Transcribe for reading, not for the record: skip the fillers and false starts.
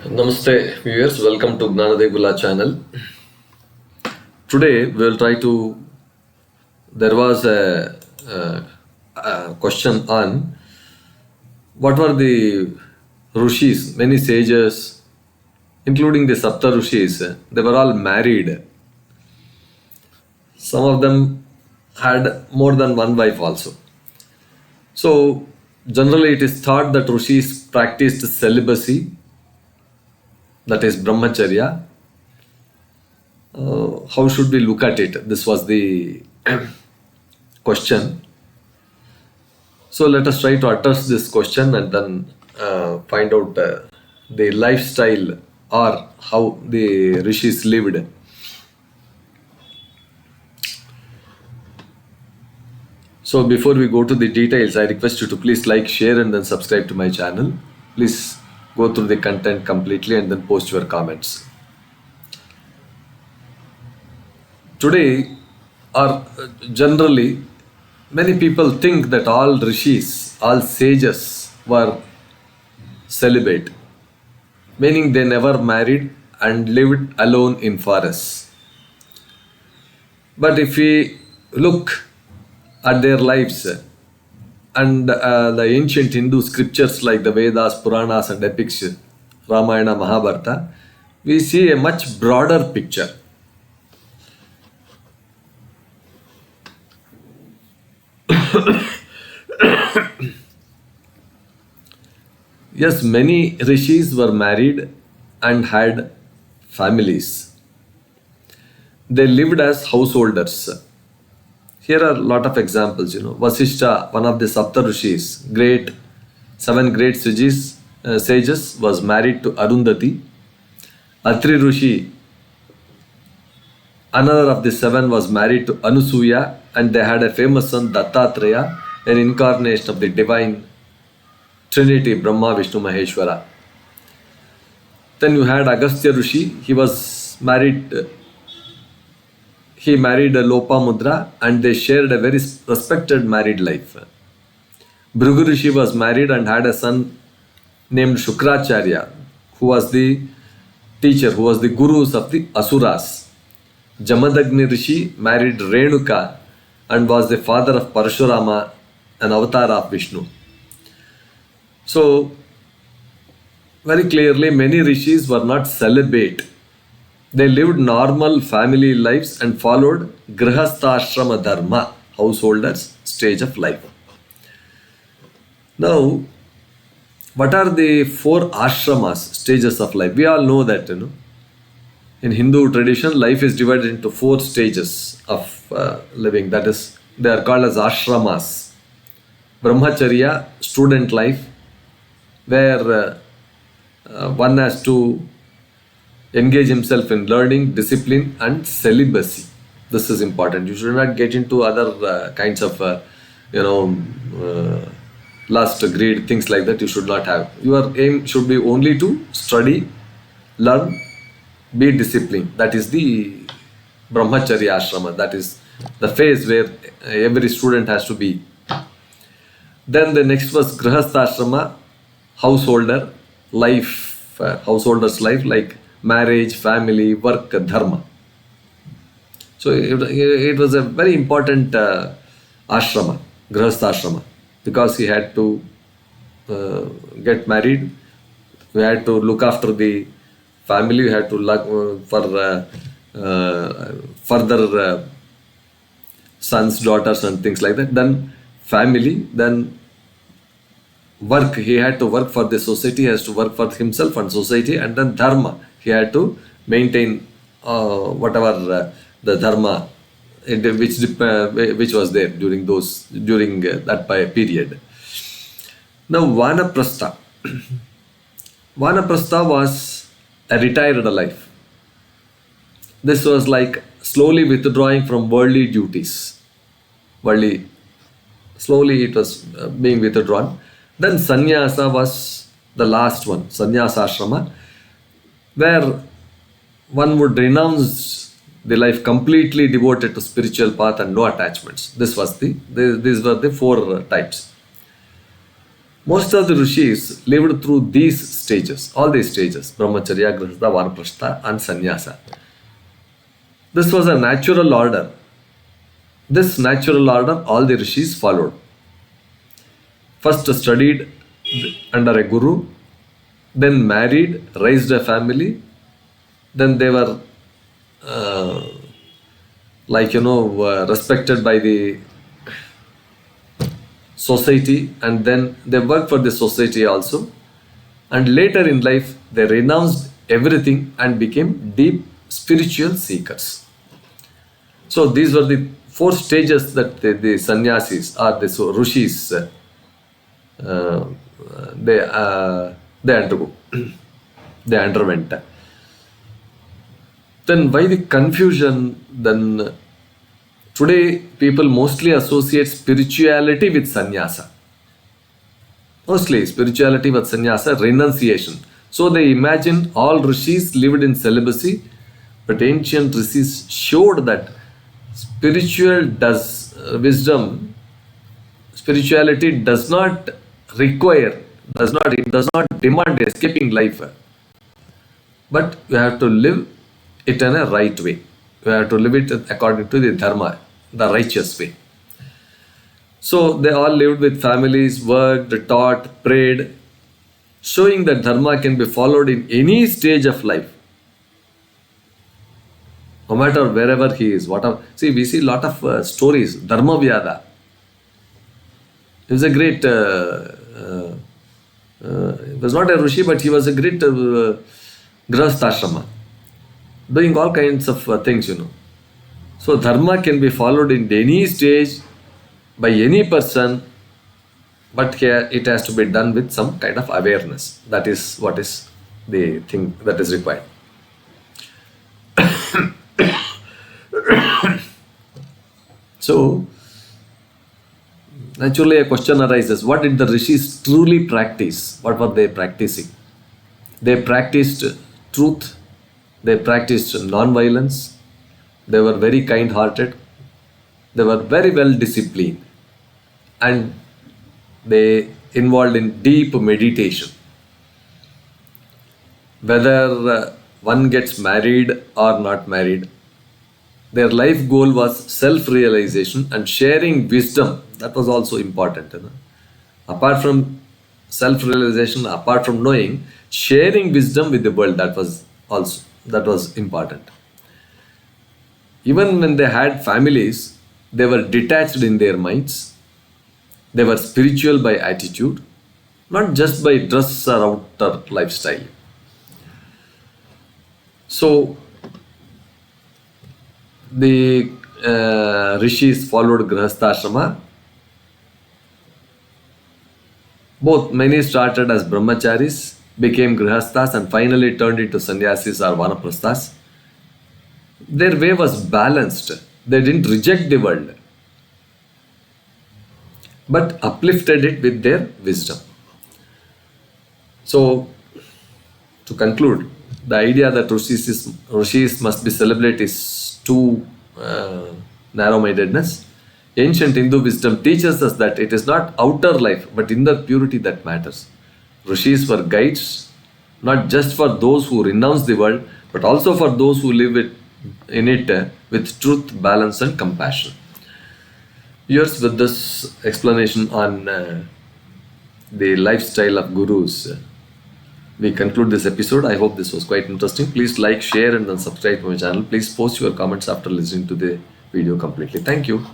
Namaste viewers, welcome to Gnanadevula channel. Today we will try to, there was a question on what were the Rishis, many sages, including the Sapta Rishis, they were all married. Some of them had more than one wife also. So generally it is thought that Rishis practiced celibacy, that is brahmacharya. How should we look at it? This was the question. So let us try to address this question and then find out the lifestyle or how the rishis lived. So before we go to the details, I request you to please like, share and then subscribe to my channel. Please go through the content completely and then post your comments. Today, or generally, many people think that all rishis, all sages were celibate, meaning they never married and lived alone in forests. But if we look at their lives and the ancient Hindu scriptures like the Vedas, Puranas and epics, Ramayana and Mahabharata, we see a much broader picture. Yes, many rishis were married and had families. They lived as householders. Here are a lot of examples. Vashistha, one of the Sapta Rishis, seven great sages, was married to Arundhati. Atri Rishi, another of the seven, was married to Anusuya, and they had a famous son, Dattatreya, an incarnation of the Divine Trinity, Brahma, Vishnu, Maheshwara. Then you had Agastya Rishi. He married Lopamudra and they shared a very respected married life. Bhrigu Rishi was married and had a son named Shukracharya, who was the teacher, who was the gurus of the Asuras. Jamadagni Rishi married Renuka and was the father of Parashurama, an avatar of Vishnu. So, very clearly, many rishis were not celibate. They lived normal family lives and followed Grihastha Ashrama Dharma, householders' stage of life. Now, what are the four ashramas, stages of life? We all know that, in Hindu tradition, life is divided into four stages of living. That is, they are called as ashramas. Brahmacharya, student life, where one has to engage himself in learning, discipline and celibacy. This is important. You should not get into other kinds of, lust, greed, things like that. You should not have. Your aim should be only to study, learn, be disciplined. That is the brahmacharya ashrama. That is the phase where every student has to be. Then the next was grihastha ashrama, householder life, householder's life, like marriage, family, work, dharma. So it was a very important ashrama, grihastha ashrama, because he had to get married, we had to look after the family, we had to look for further sons, daughters and things like that. Then family, then work, he had to work for the society, he has to work for himself and society, and then dharma, he had to maintain whatever the dharma which was there during that period. Now vanaprastha. Vanaprastha was a retired life. This was like slowly withdrawing from worldly duties. Slowly it was being withdrawn. Then sannyasa was the last one, sannyasa ashrama, where one would renounce the life completely devoted to spiritual path and no attachments. These were the four types. Most of the rishis lived through these stages, all these stages, brahmacharya, grihastha, vanaprastha and sannyasa. This was a natural order. This natural order all the rishis followed. First studied under a guru, then married, raised a family, then they were respected by the society, and then they worked for the society also. And later in life, they renounced everything and became deep spiritual seekers. So these were the 4 stages that the sannyasis or the rishis they undergo, they underwent. Then why the confusion? Then today people mostly associate spirituality with sannyasa. Mostly spirituality with sannyasa, renunciation. So they imagine all rishis lived in celibacy, but ancient rishis showed that spirituality does not require, it does not demand escaping life, but you have to live it in a right way. You have to live it according to the Dharma, the righteous way. So they all lived with families, worked, taught, prayed, showing that Dharma can be followed in any stage of life, no matter wherever he is. Whatever. See, we see a lot of stories. Dharma Vyada. He was a great, he was not a Rishi, but he was a great Grahastha, doing all kinds of things, So Dharma can be followed in any stage by any person, but here it has to be done with some kind of awareness. That is what is the thing that is required. So, naturally a question arises, what did the rishis truly practice? What were they practicing? They practiced truth, they practiced non-violence, they were very kind-hearted, they were very well disciplined, and they involved in deep meditation. Whether one gets married or not married, their life goal was self-realization and sharing wisdom. That was also important. Apart from self-realization, apart from knowing, sharing wisdom with the world, that was important. Even when they had families, they were detached in their minds. They were spiritual by attitude, not just by dress or outer lifestyle. So the rishis followed Grihastha. Many started as brahmacharis, became grihasthas, and finally turned into sannyasis or vanaprasthas. Their way was balanced. They didn't reject the world, but uplifted it with their wisdom. So, to conclude, the idea that rishis must be celibate is too narrow-mindedness. Ancient Hindu wisdom teaches us that it is not outer life but inner purity that matters. Rishis were guides, not just for those who renounce the world, but also for those who live in it with truth, balance and compassion. Yours, with this explanation on the lifestyle of gurus, we conclude this episode. I hope this was quite interesting. Please like, share and then subscribe to my channel. Please post your comments after listening to the video completely. Thank you.